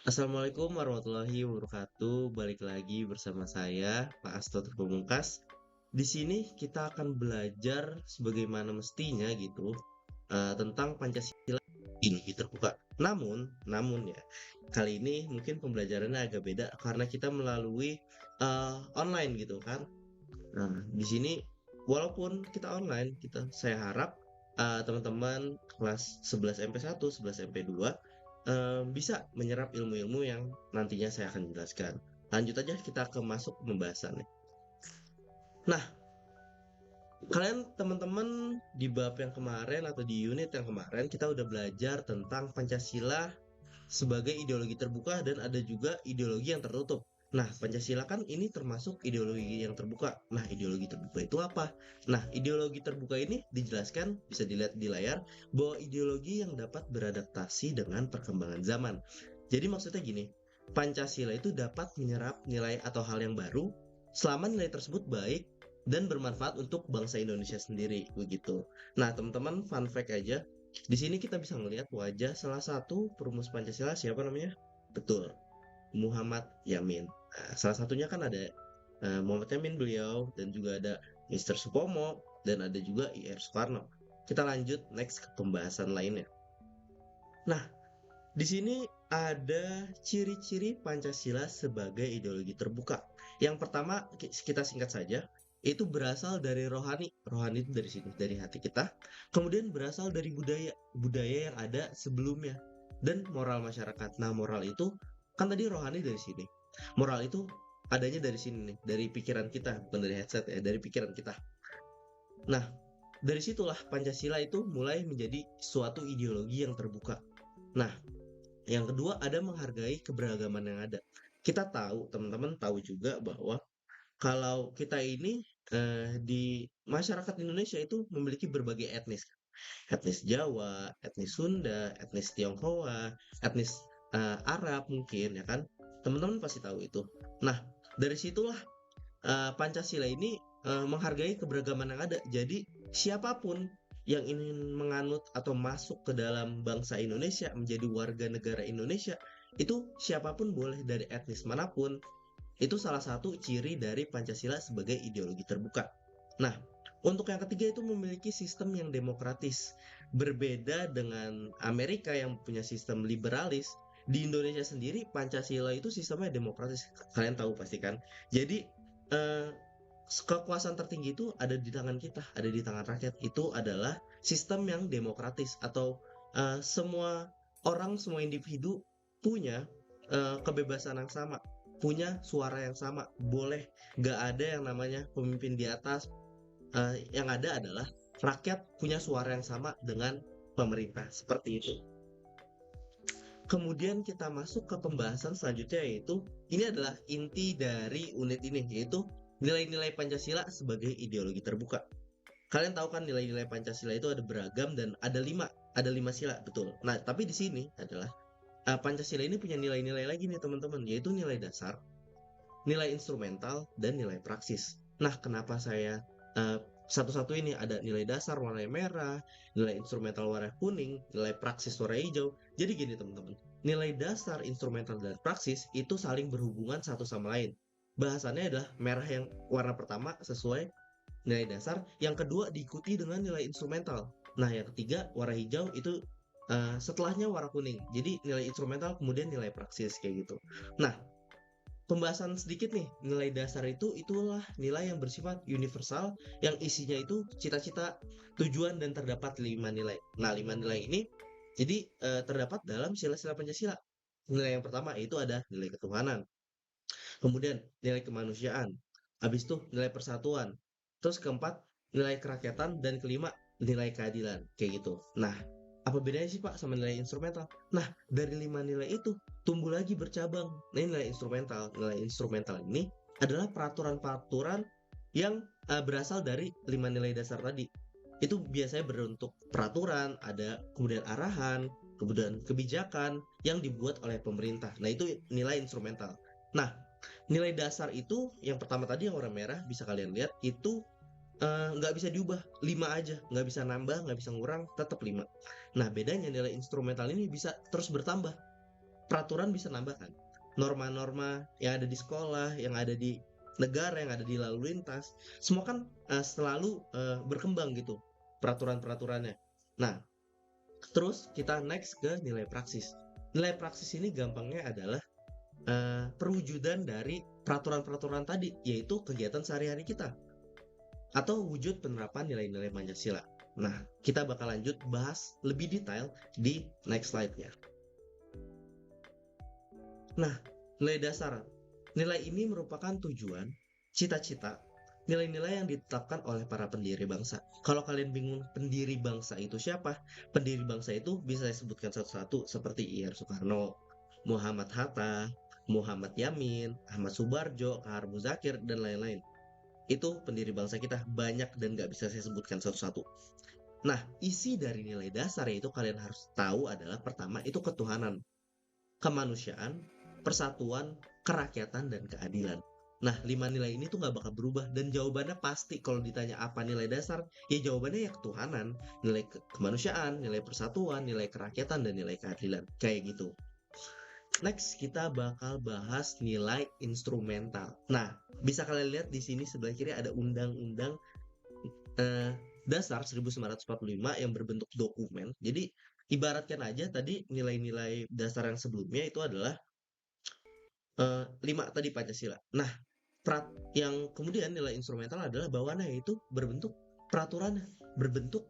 Assalamualaikum warahmatullahi wabarakatuh. Balik lagi bersama saya, Pak Asto Pamungkas. Di sini kita akan belajar sebagaimana mestinya gitu tentang Pancasila ini terbuka. Namun ya, kali ini mungkin pembelajarannya agak beda karena kita melalui online gitu kan. Nah, di sini walaupun kita online, saya harap teman-teman kelas 11 MP1, 11 MP2 bisa menyerap ilmu-ilmu yang nantinya saya akan jelaskan. Lanjut aja kita ke masuk pembahasannya. Nah, kalian teman-teman di bab yang kemarin atau di unit yang kemarin kita udah belajar tentang Pancasila sebagai ideologi terbuka dan ada juga ideologi yang tertutup. Nah, Pancasila kan ini termasuk ideologi yang terbuka. Nah, ideologi terbuka itu apa? Nah, ideologi terbuka ini dijelaskan, bisa dilihat di layar, bahwa ideologi yang dapat beradaptasi dengan perkembangan zaman. Jadi maksudnya gini, Pancasila itu dapat menyerap nilai atau hal yang baru selama nilai tersebut baik dan bermanfaat untuk bangsa Indonesia sendiri, begitu. Nah, teman-teman, fun fact aja, di sini kita bisa melihat wajah salah satu perumus Pancasila, siapa namanya? Betul, Muhammad Yamin. Nah, salah satunya kan ada Muhammad Yamin beliau dan juga ada Mr. Supomo dan ada juga IR Soekarno. Kita lanjut next ke pembahasan lainnya. Nah, di sini ada ciri-ciri Pancasila sebagai ideologi terbuka. Yang pertama kita singkat saja, itu berasal dari rohani. Rohani itu dari sini, dari hati kita. Kemudian berasal dari budaya, budaya yang ada sebelumnya dan moral masyarakat. Nah, moral itu kan tadi rohani dari sini. Moral itu adanya dari sini nih, dari pikiran kita, bukan dari headset ya, dari pikiran kita. Nah, dari situlah Pancasila itu mulai menjadi suatu ideologi yang terbuka. Nah, yang kedua ada menghargai keberagaman yang ada. Kita tahu, teman-teman tahu juga bahwa kalau kita ini di masyarakat Indonesia itu memiliki berbagai etnis. Etnis Jawa, etnis Sunda, etnis Tionghoa, etnis Arab mungkin ya kan. Teman-teman pasti tahu itu. Nah, dari situlah Pancasila ini menghargai keberagaman yang ada. Jadi siapapun yang ingin menganut atau masuk ke dalam bangsa Indonesia menjadi warga negara Indonesia itu siapapun boleh dari etnis manapun. Itu salah satu ciri dari Pancasila sebagai ideologi terbuka. Nah, untuk yang ketiga itu memiliki sistem yang demokratis. Berbeda dengan Amerika yang punya sistem liberalis, di Indonesia sendiri Pancasila itu sistemnya demokratis. Kalian tahu pasti kan. Jadi eh, kekuasaan tertinggi itu ada di tangan kita, ada di tangan rakyat. Itu adalah sistem yang demokratis atau semua orang, semua individu punya kebebasan yang sama, punya suara yang sama. Boleh, nggak ada yang namanya pemimpin di atas. Yang ada adalah rakyat punya suara yang sama dengan pemerintah. Seperti itu. Kemudian kita masuk ke pembahasan selanjutnya yaitu ini adalah inti dari unit ini yaitu nilai-nilai Pancasila sebagai ideologi terbuka. Kalian tahu kan nilai-nilai Pancasila itu ada beragam dan ada lima sila betul. Nah tapi di sini adalah Pancasila ini punya nilai-nilai lagi nih teman-teman yaitu nilai dasar, nilai instrumental, dan nilai praksis. Nah, kenapa saya satu-satu ini ada nilai dasar warna merah, nilai instrumental warna kuning, nilai praksis warna hijau. Jadi gini teman-teman, nilai dasar, instrumental, dan praksis itu saling berhubungan satu sama lain. Bahasannya adalah merah yang warna pertama sesuai nilai dasar, yang kedua diikuti dengan nilai instrumental. Nah, yang ketiga warna hijau itu setelahnya warna kuning. Jadi nilai instrumental kemudian nilai praksis kayak gitu. Nah, pembahasan sedikit nih, nilai dasar itulah nilai yang bersifat universal yang isinya itu cita-cita, tujuan dan terdapat lima nilai. Nah, lima nilai ini jadi terdapat dalam sila-sila Pancasila. Nilai yang pertama itu ada nilai ketuhanan, kemudian nilai kemanusiaan, habis itu nilai persatuan, terus keempat nilai kerakyatan dan kelima nilai keadilan kayak gitu. Nah, apa bedanya sih Pak sama nilai instrumental? Nah, dari lima nilai itu tumbuh lagi bercabang. Nah, ini nilai instrumental. Nilai instrumental ini adalah peraturan-peraturan yang berasal dari lima nilai dasar tadi. Itu biasanya berbentuk peraturan, ada kemudian arahan, kemudian kebijakan yang dibuat oleh pemerintah. Nah, itu nilai instrumental. Nah, nilai dasar itu yang pertama tadi yang warna merah bisa kalian lihat itu nggak bisa diubah, 5 aja, nggak bisa nambah, nggak bisa ngurang, tetap 5. Nah, bedanya nilai instrumental ini bisa terus bertambah. peraturan bisa nambah kan. Norma-norma yang ada di sekolah, yang ada di negara, yang ada di lalu lintas, semua kan selalu berkembang gitu peraturan-peraturannya. Nah, terus kita next ke nilai praksis. Nilai praksis ini gampangnya adalah perwujudan dari peraturan-peraturan tadi, yaitu kegiatan sehari-hari kita atau wujud penerapan nilai-nilai Pancasila. Nah, kita bakal lanjut bahas lebih detail di next slide-nya. Nah, nilai dasar. Nilai ini merupakan tujuan, cita-cita, nilai-nilai yang ditetapkan oleh para pendiri bangsa. Kalau kalian bingung pendiri bangsa itu siapa? Pendiri bangsa itu bisa disebutkan satu-satu seperti Ir Soekarno, Muhammad Hatta, Muhammad Yamin, Ahmad Subarjo, Kahar Muzakir, dan lain-lain. Itu pendiri bangsa kita, banyak dan nggak bisa saya sebutkan satu-satu. Nah, isi dari nilai dasar yaitu kalian harus tahu adalah pertama itu ketuhanan, kemanusiaan, persatuan, kerakyatan, dan keadilan. Nah, 5 nilai ini tuh nggak bakal berubah dan jawabannya pasti kalau ditanya apa nilai dasar, ya jawabannya ya ketuhanan, nilai kemanusiaan, nilai persatuan, nilai kerakyatan, dan nilai keadilan. Kayak gitu. Next, kita bakal bahas nilai instrumental. Nah, bisa kalian lihat di sini sebelah kiri ada Undang-Undang Dasar 1945 yang berbentuk dokumen. Jadi, ibaratkan aja tadi nilai-nilai dasar yang sebelumnya itu adalah 5 tadi Pancasila. Nah, yang kemudian nilai instrumental adalah bawaannya yaitu berbentuk peraturan, berbentuk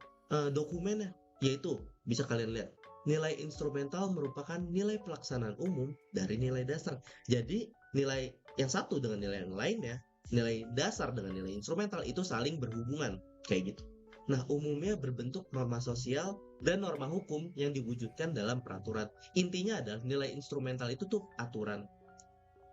dokumennya, yaitu bisa kalian lihat nilai instrumental merupakan nilai pelaksanaan umum dari nilai dasar. Jadi nilai yang satu dengan nilai yang lainnya, nilai dasar dengan nilai instrumental itu saling berhubungan kayak gitu. Nah, umumnya berbentuk norma sosial dan norma hukum yang diwujudkan dalam peraturan. Intinya adalah nilai instrumental itu tuh aturan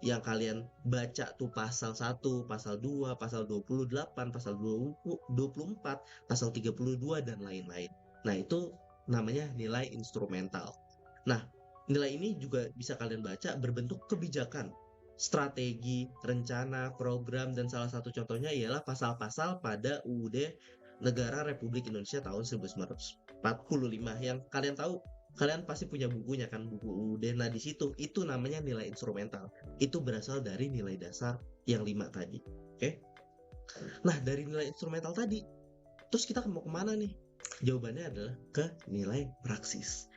yang kalian baca tuh pasal 1, pasal 2, pasal 28, pasal 24, pasal 32, dan lain-lain. Nah, itu namanya nilai instrumental. Nah, nilai ini juga bisa kalian baca berbentuk kebijakan, strategi, rencana, program, dan salah satu contohnya ialah pasal-pasal pada UUD Negara Republik Indonesia tahun 1945 yang kalian tahu. Kalian pasti punya bukunya kan, buku UUD. Nah, di situ itu namanya nilai instrumental. Itu berasal dari nilai dasar yang 5 tadi. Oke? Nah, dari nilai instrumental tadi, terus kita mau kemana nih? Jawabannya adalah ke nilai praksis.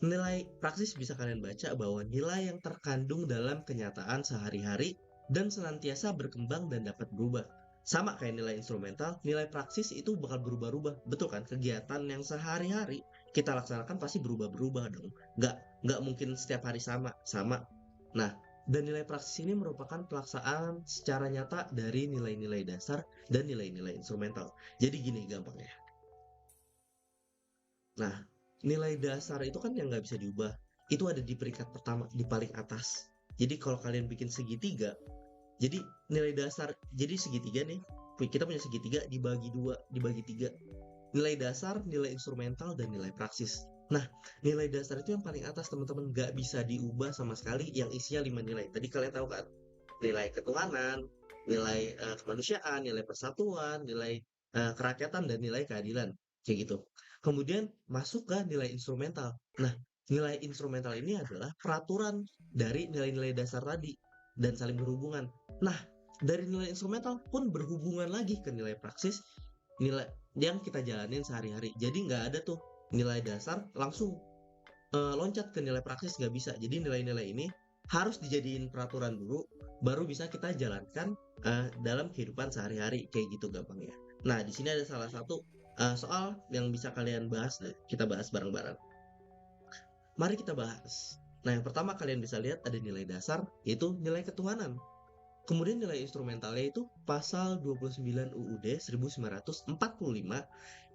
Nilai praksis bisa kalian baca bahwa nilai yang terkandung dalam kenyataan sehari-hari dan senantiasa berkembang dan dapat berubah. Sama kayak nilai instrumental, nilai praksis itu bakal berubah-ubah. Betul kan? Kegiatan yang sehari-hari kita laksanakan pasti berubah-berubah dong. Nggak mungkin setiap hari sama. Nah, dan nilai praksis ini merupakan pelaksanaan secara nyata dari nilai-nilai dasar dan nilai-nilai instrumental. Jadi gini gampangnya. Nah, nilai dasar itu kan yang nggak bisa diubah. Itu ada di peringkat pertama, di paling atas. Jadi kalau kalian bikin segitiga, jadi nilai dasar, jadi segitiga nih, kita punya segitiga dibagi 2, dibagi 3. Nilai dasar, nilai instrumental, dan nilai praksis. Nah, nilai dasar itu yang paling atas teman-teman, nggak bisa diubah sama sekali, yang isinya 5 nilai. Tadi kalian tahu kan? Nilai ketuhanan, nilai kemanusiaan, nilai persatuan, nilai kerakyatan, dan nilai keadilan. Kayak gitu. Kemudian masuk ke nilai instrumental. Nah, nilai instrumental ini adalah peraturan dari nilai-nilai dasar tadi dan saling berhubungan. Nah, dari nilai instrumental pun berhubungan lagi ke nilai praksis, nilai yang kita jalanin sehari-hari. Jadi nggak ada tuh nilai dasar langsung loncat ke nilai praksis, nggak bisa. Jadi nilai-nilai ini harus dijadiin peraturan dulu, baru bisa kita jalankan dalam kehidupan sehari-hari kayak gitu gampangnya. Nah, di sini ada salah satu soal yang bisa kalian bahas, kita bahas bareng-bareng. Mari kita bahas. Nah, yang pertama kalian bisa lihat ada nilai dasar, yaitu nilai ketuhanan. Kemudian nilai instrumentalnya itu pasal 29 UUD 1945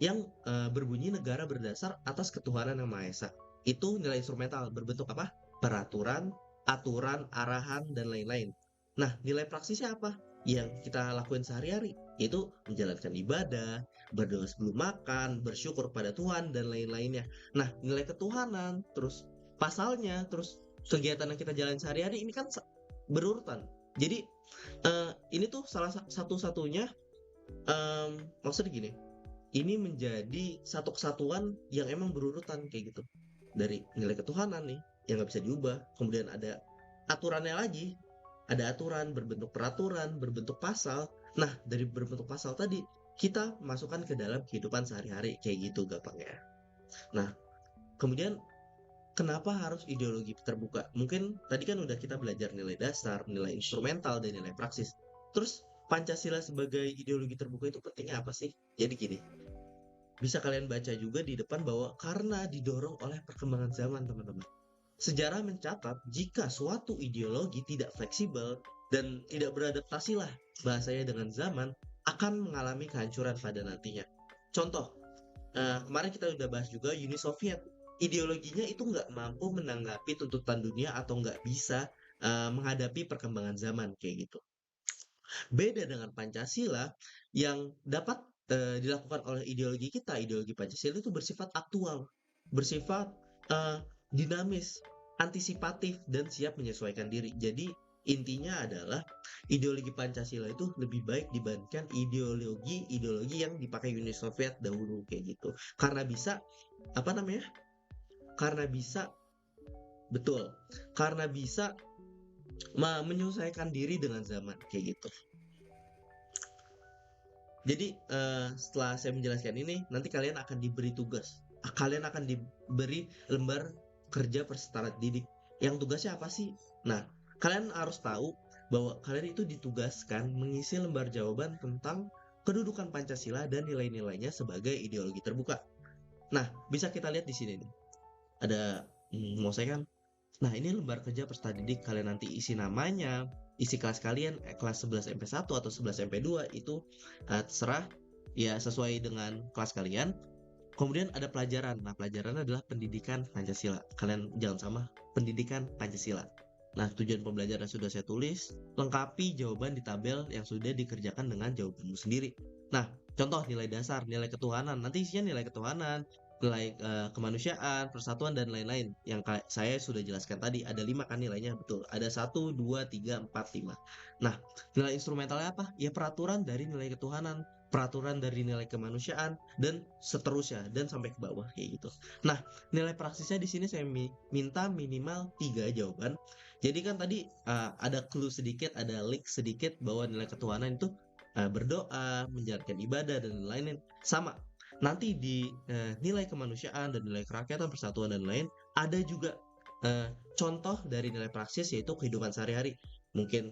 yang berbunyi negara berdasar atas ketuhanan yang Maha Esa. Itu nilai instrumental berbentuk apa? Peraturan, aturan, arahan, dan lain-lain. Nah, nilai praksisnya apa? Yang kita lakuin sehari-hari, yaitu menjalankan ibadah, berdoa sebelum makan, bersyukur pada Tuhan, dan lain-lainnya. Nah, nilai ketuhanan, terus pasalnya, terus kegiatan yang kita jalan sehari-hari ini kan berurutan. Jadi ini tuh salah satu-satunya, maksudnya gini, ini menjadi satu kesatuan yang emang berurutan kayak gitu. Dari nilai ketuhanan nih, yang nggak bisa diubah. Kemudian ada aturannya lagi, ada aturan berbentuk peraturan, berbentuk pasal. Nah, dari berbentuk pasal tadi kita masukkan ke dalam kehidupan sehari-hari kayak gitu gampangnya. Nah, kemudian kenapa harus ideologi terbuka? Mungkin tadi kan udah kita belajar nilai dasar, nilai instrumental, dan nilai praksis. Terus Pancasila sebagai ideologi terbuka itu pentingnya apa sih? Jadi gini, bisa kalian baca juga di depan bahwa karena didorong oleh perkembangan zaman, teman-teman. Sejarah mencatat jika suatu ideologi tidak fleksibel dan tidak beradaptasi lah bahasanya dengan zaman, akan mengalami kehancuran pada nantinya. Contoh, kemarin kita udah bahas juga Uni Soviet. Ideologinya itu nggak mampu menanggapi tuntutan dunia atau nggak bisa menghadapi perkembangan zaman kayak gitu. Beda dengan Pancasila yang dapat dilakukan oleh ideologi kita. Ideologi Pancasila itu bersifat aktual, bersifat dinamis, antisipatif, dan siap menyesuaikan diri. Jadi intinya adalah ideologi Pancasila itu lebih baik dibandingkan ideologi yang dipakai Uni Soviet dahulu kayak gitu. Karena bisa apa namanya? Karena bisa betul, karena bisa menyesuaikan diri dengan zaman kayak gitu. Jadi setelah saya menjelaskan ini, nanti kalian akan diberi tugas. Kalian akan diberi lembar kerja peserta didik. Yang tugasnya apa sih? Nah, kalian harus tahu bahwa kalian itu ditugaskan mengisi lembar jawaban tentang kedudukan Pancasila dan nilai-nilainya sebagai ideologi terbuka. Nah, bisa kita lihat di sini nih. Ada mau saya kan? Nah, ini lembar kerja peserta didik, kalian nanti isi namanya, isi kelas kalian, kelas 11 MP1 atau 11 MP2 itu terserah ya sesuai dengan kelas kalian. Kemudian ada pelajaran. Nah, pelajaran adalah pendidikan Pancasila. Kalian jangan sama, pendidikan Pancasila. Nah, tujuan pembelajaran sudah saya tulis, lengkapi jawaban di tabel yang sudah dikerjakan dengan jawabanmu sendiri. Nah, contoh nilai dasar, nilai ketuhanan. Nanti isinya nilai ketuhanan, nilai kemanusiaan, persatuan, dan lain-lain. Yang saya sudah jelaskan tadi, ada 5 kan nilainya, betul. Ada 1, 2, 3, 4, 5. Nah, nilai instrumentalnya apa? Ya peraturan dari nilai ketuhanan, peraturan dari nilai kemanusiaan, dan seterusnya, dan sampai ke bawah kayak gitu. Nah, nilai praksisnya di sini saya minta minimal 3 jawaban. Jadi kan tadi ada clue sedikit, ada leak sedikit bahwa nilai ketuhanan itu berdoa, menjalankan ibadah, dan lain-lain. Sama. Nanti di nilai kemanusiaan dan nilai kerakyatan, persatuan, dan lain, ada juga contoh dari nilai praksis yaitu kehidupan sehari-hari. Mungkin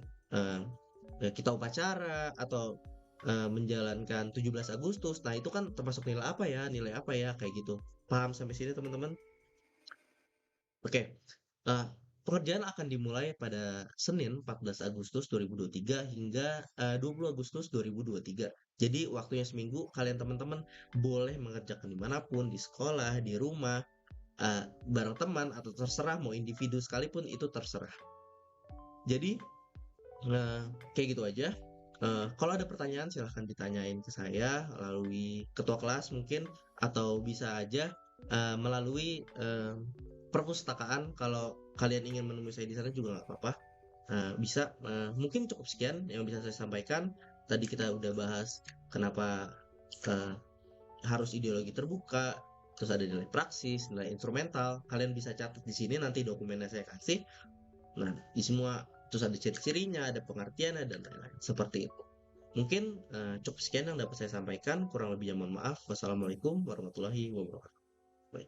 kita upacara atau menjalankan 17 Agustus. Nah, itu kan termasuk nilai apa ya? Nilai apa ya? Kayak gitu. Paham sampai sini, teman-teman? Oke. Nah, pengerjaan akan dimulai pada Senin 14 Agustus 2023 hingga 20 Agustus 2023. Jadi waktunya seminggu, kalian teman-teman boleh mengerjakan dimanapun, di sekolah, di rumah, bareng teman, atau terserah mau individu sekalipun itu terserah. Jadi kayak gitu aja. Kalau ada pertanyaan silahkan ditanyain ke saya melalui ketua kelas mungkin, atau bisa aja melalui perpustakaan. Kalau kalian ingin menemui saya di sana juga nggak apa-apa. Bisa. Mungkin cukup sekian yang bisa saya sampaikan. Tadi kita udah bahas kenapa uh, harus ideologi terbuka, terus ada nilai praksis, nilai instrumental. Kalian bisa catat di sini nanti dokumennya saya kasih. Nah, di semua terus ada ciri-cirinya, ada pengertiannya, dan lain-lain. Seperti itu. Mungkin cukup sekian yang dapat saya sampaikan. Kurang lebihnya mohon maaf. Wassalamualaikum warahmatullahi wabarakatuh. Baik.